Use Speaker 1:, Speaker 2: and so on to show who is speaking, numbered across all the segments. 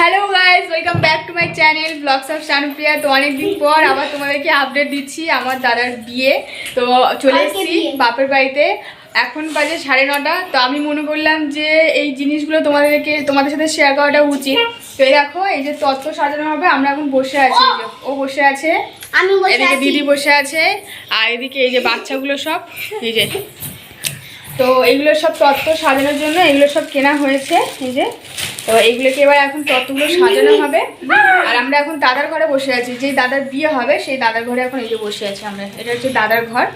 Speaker 1: Hello guys, welcome back to my channel vlogs of Shanupriya. তো অনেকদিন পর আবার তোমাদেরকে আপডেট দিচ্ছি আমার দাদার বিয়ে। তো চলে এসেছি বাপের বাড়িতে, এখন বাজে 9:30। তো আমি মনে করলাম যে এই জিনিসগুলো তোমাদের সাথে শেয়ার করাটা উচিত। তো এই দেখো, এই যে তত্ত্ব সাজানো হবে, আমরা এখন বসে আছি। ও বসে আছে, এদিকে দিদি বসে আছে, আর এদিকে এই যে বাচ্চাগুলো সব এই যে। তো এইগুলো সব তত্ত্ব সাজানোর জন্য এগুলো সব কেনা হয়েছে এই যে। তো এইগুলোকে এবার এখন তত্ত্বগুলো সাজানো হবে। আর আমরা এখন দাদার ঘরে বসে আছি, যেই দাদার বিয়ে হবে সেই দাদার ঘরে এখন এই যে বসে আছি আমরা। এটা হচ্ছে দাদার ঘর।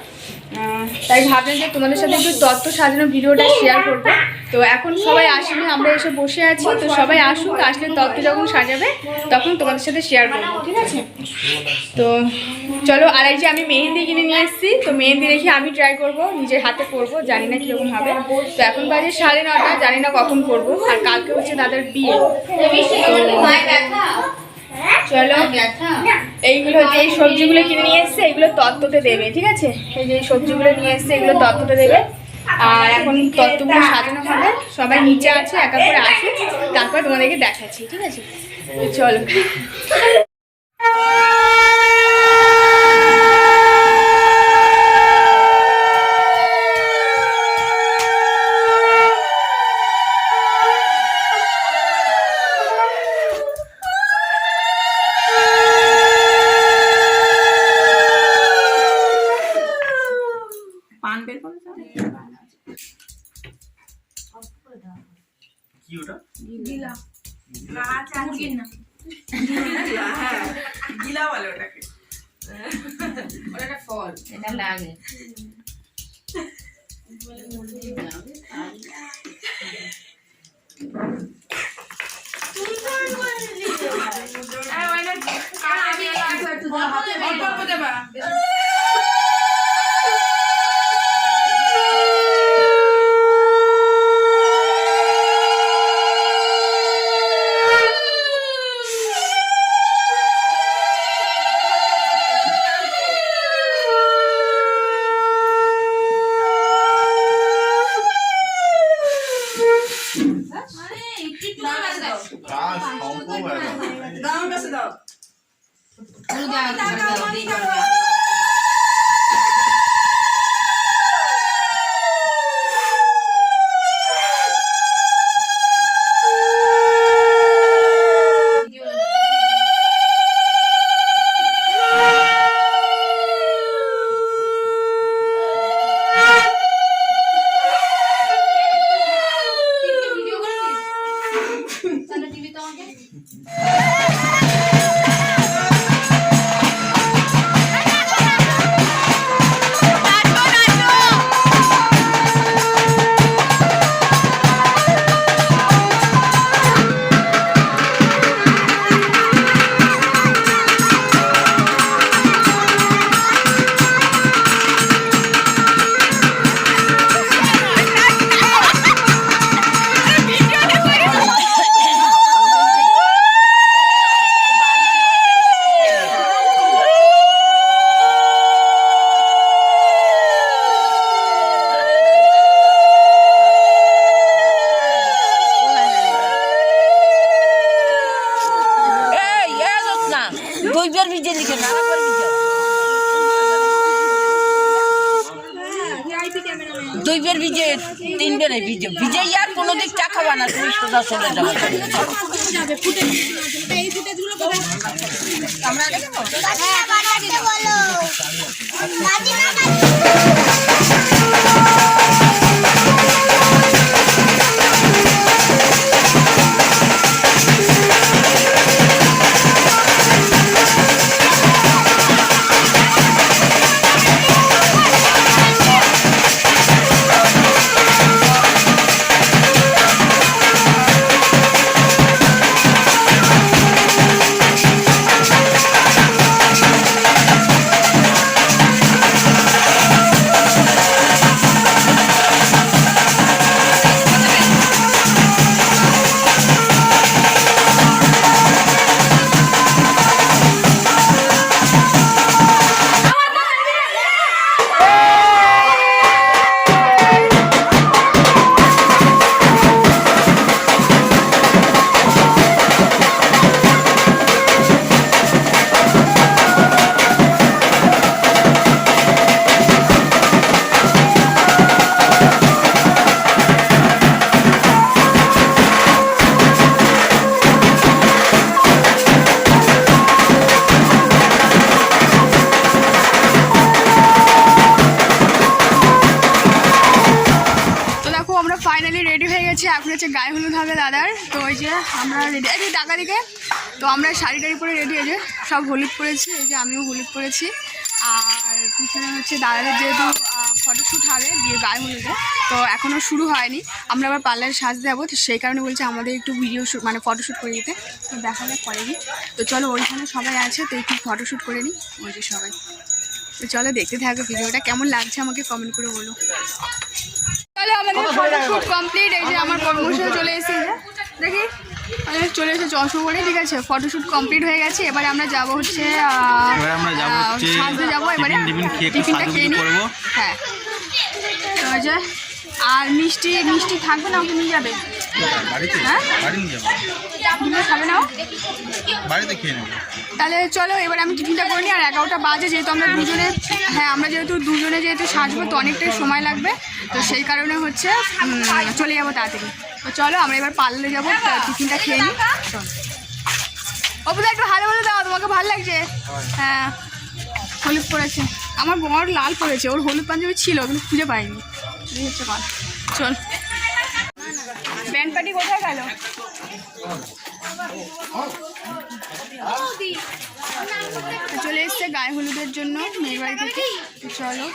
Speaker 1: তাই ভাবলাম যে তোমাদের সাথে একটু তত্ত্ব সাজানোর ভিডিওটা শেয়ার করবো। তো এখন সবাই আসেনি, আমরা এসে বসে আছি। তো সবাই আসুক, আসলে তত্ত্ব যখন সাজাবে তখন তোমাদের সাথে শেয়ার করবো, ঠিক আছে? তো চলো। আর এই যে আমি মেহেন্দি কিনে নিয়ে এসেছি, তো মেহেন্দি রেখে আমি ট্রাই করবো, নিজের হাতে করবো, জানি না কীরকম হবে। তো এখন বাজে 9:30, জানি না কখন করবো। আর কালকে হচ্ছে দাদার বিয়ে। চলো, এইগুলো হচ্ছে এই সবজিগুলো কিনে নিয়ে এসছে, এইগুলো তত্ত্বতে দেবে, ঠিক আছে? এই যে সবজিগুলো নিয়ে এসছে, এগুলো তত্ত্বতে দেবে। আর এখন তত্ত্বগুলো সাজানো হবে, সবাই নিচে আছে, একা করে আসুক, তারপর তোমাদেরকে দেখাচ্ছি, ঠিক আছে? চলো।
Speaker 2: কি ওটা?
Speaker 3: গিলা না চাচি না গিলা, হ্যাঁ গিলা বলে ওটাকে। ওটা একটা ফল, এটা লাগে।
Speaker 4: দুইবার ভিজে, তিনবারে ভিজে ভিজে আর কোনো দিক চা খাবা না, তুমি সোজা চলে যাবে।
Speaker 1: গায়ে হলুদ হবে দাদার। তো ওই যে আমরা রেডি এই যে টাকা দিকে, তো আমরা শাড়ি টাড়ি পরে রেডি, এই যে সব হলুদ পরেছি, এই যে আমিও হলুদ পরেছি। আর পিছনে হচ্ছে দাদাদের যেহেতু ফটোশ্যুট হবে বিয়ে গায়ে হলুদে, তো এখনও শুরু হয়নি, আমরা আবার পার্লারে সাজতে যাবো, তো সেই কারণে বলছে আমাদের একটু ভিডিও শ্যুট মানে ফটোশ্যুট করে দিতে। তো দেখা যাক করেনি, তো চলো ওইখানে সবাই আছে, তো একটু ফটোশ্যুট করে নিই ওই যে সবাই। তো চলো দেখতে থাকো ভিডিওটা, কেমন লাগছে আমাকে কমেন্ট করে বলো। তাহলে আমাদের ফটোশ্যুট কমপ্লিট, এই যে আমার কর্মশালা চলে এসেছে, দেখি চলে এসেছে চশমা পরে, ঠিক আছে ফটোশ্যুট কমপ্লিট হয়ে গেছে। এবারে আমরা যাবো হচ্ছে সাজতে যাবো, এবারে টিফিনটা খেয়ে নিই। হ্যাঁ তো ওই যে, আর মিষ্টি মিষ্টি থাকবে না, ওকে নিয়ে যাবে? হ্যাঁ খাবে না,
Speaker 2: বাড়িতে খেয়ে নেবো।
Speaker 1: তাহলে চলো এবার আমি টিফিনটা করে নিই। আর 11টা বাজে, যেহেতু আমরা দুজনে, হ্যাঁ আমরা যেহেতু দুজনে যেহেতু সাজবো, তো অনেকটাই সময় লাগবে, তো সেই কারণে হচ্ছে চলে যাবো তাড়াতাড়ি। তো চলো আমরা এবার পার্লারে যাবো, টিফিনটা খেয়ে নিই। চলো অপুদা একটু ভালো বলে দাও, তোমাকে ভালো লাগছে? হ্যাঁ হলুদ পরেছে, আমার বর লাল পরেছে, ওর হলুদ পাঞ্জাবি ছিল কিন্তু খুঁজে পাইনি, এই হচ্ছে কথা। চল ব্যান্ড পার্টি কোথায় গেল? চলে এসছে গায়ে হলুদের জন্য মেয়ের বাড়ি থেকে, তো চলো।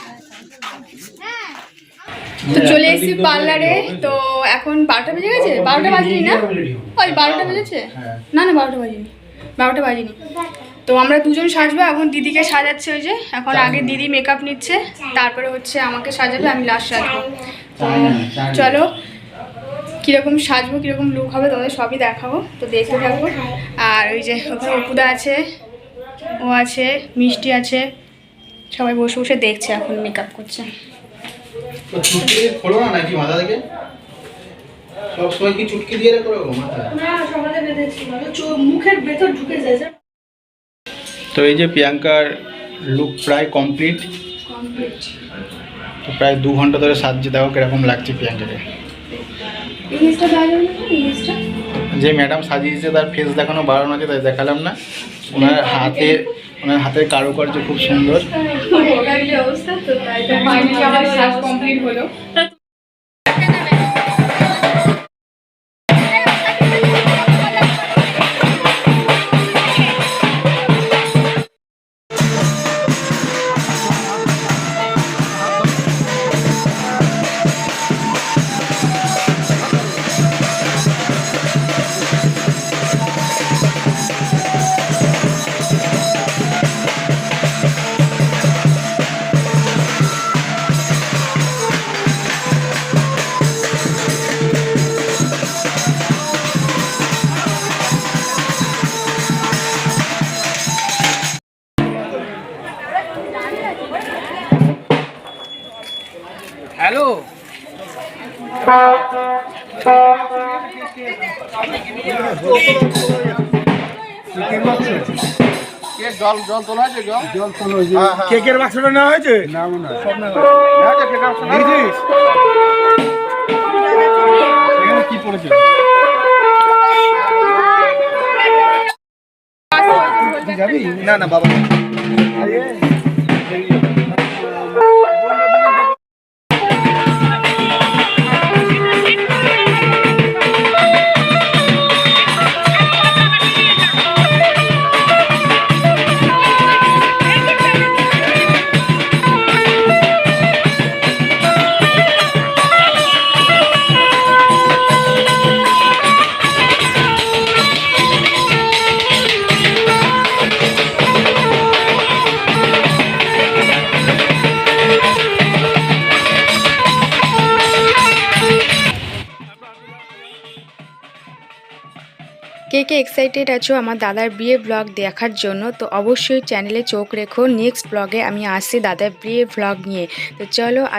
Speaker 1: তো চলে এসেছি পার্লারে, তো এখন 12টা বেজে গেছে, 12টা বাজেনি না? ওই 12টা বেজেছে না, না 12টা বাজেনি, 12টা বাজেনি। তো আমরা দুজন সাজবো, এখন দিদিকে সাজাচ্ছে, ওই যে এখন আগে দিদি মেকআপ নিচ্ছে, তারপরে হচ্ছে আমাকে সাজাবে, আমি লাস্ট সাজবো। তো চলো কীরকম সাজবো, কীরকম লুক হবে তোমাদের সবই দেখাবো, তো দেখতে থাকবো। আর ওই যে ওখানে অপুদা আছে, ও আছে, মিষ্টি আছে, সবাই বসে বসে দেখছে, এখন মেকআপ করছে।
Speaker 2: তো চুটকি খোলো না নাকি মাথা থেকে? সব সময় কি চুটকি দিয়ে রাখো মাথা?
Speaker 3: না সকালে বেঁধেছি, মুখের ভেতর ঢুকে যায়।
Speaker 2: তো এই যে প্রিয়াঙ্কার লুক প্রায় কমপ্লিট, তো প্রায় 2 ঘন্টা ধরে সাজছে, দেখো কিরকম লাগছে প্রিয়াঙ্কাকে। যে ম্যাডাম সাজিয়েছে তার ফেস দেখানো বারণ আছে, তাই দেখালাম না। ওনার হাতের কারুকার্য খুব সুন্দর।
Speaker 1: অবস্থা তো ফাইনালি আমার সাজ কমপ্লিট হলো।
Speaker 2: হ্যালো, জল জল তোলা হয়েছে, জল তোলা হয়েছে। কেকের বাক্সটা নেওয়া হয়েছে? না মনে হয় সব নেওয়া হয়েছে। এখানে কি পড়েছে? যাবি? না না বাবা,
Speaker 1: কে কে এক্সাইটেড আছো আমার দাদার বিয়ে ব্লগ দেখার জন্য, তো অবশ্যই চ্যানেলে চোখ রেখো। নেক্সট ব্লগে আমি আসছি দাদার বিয়ে ব্লগ নিয়ে। তো চলো।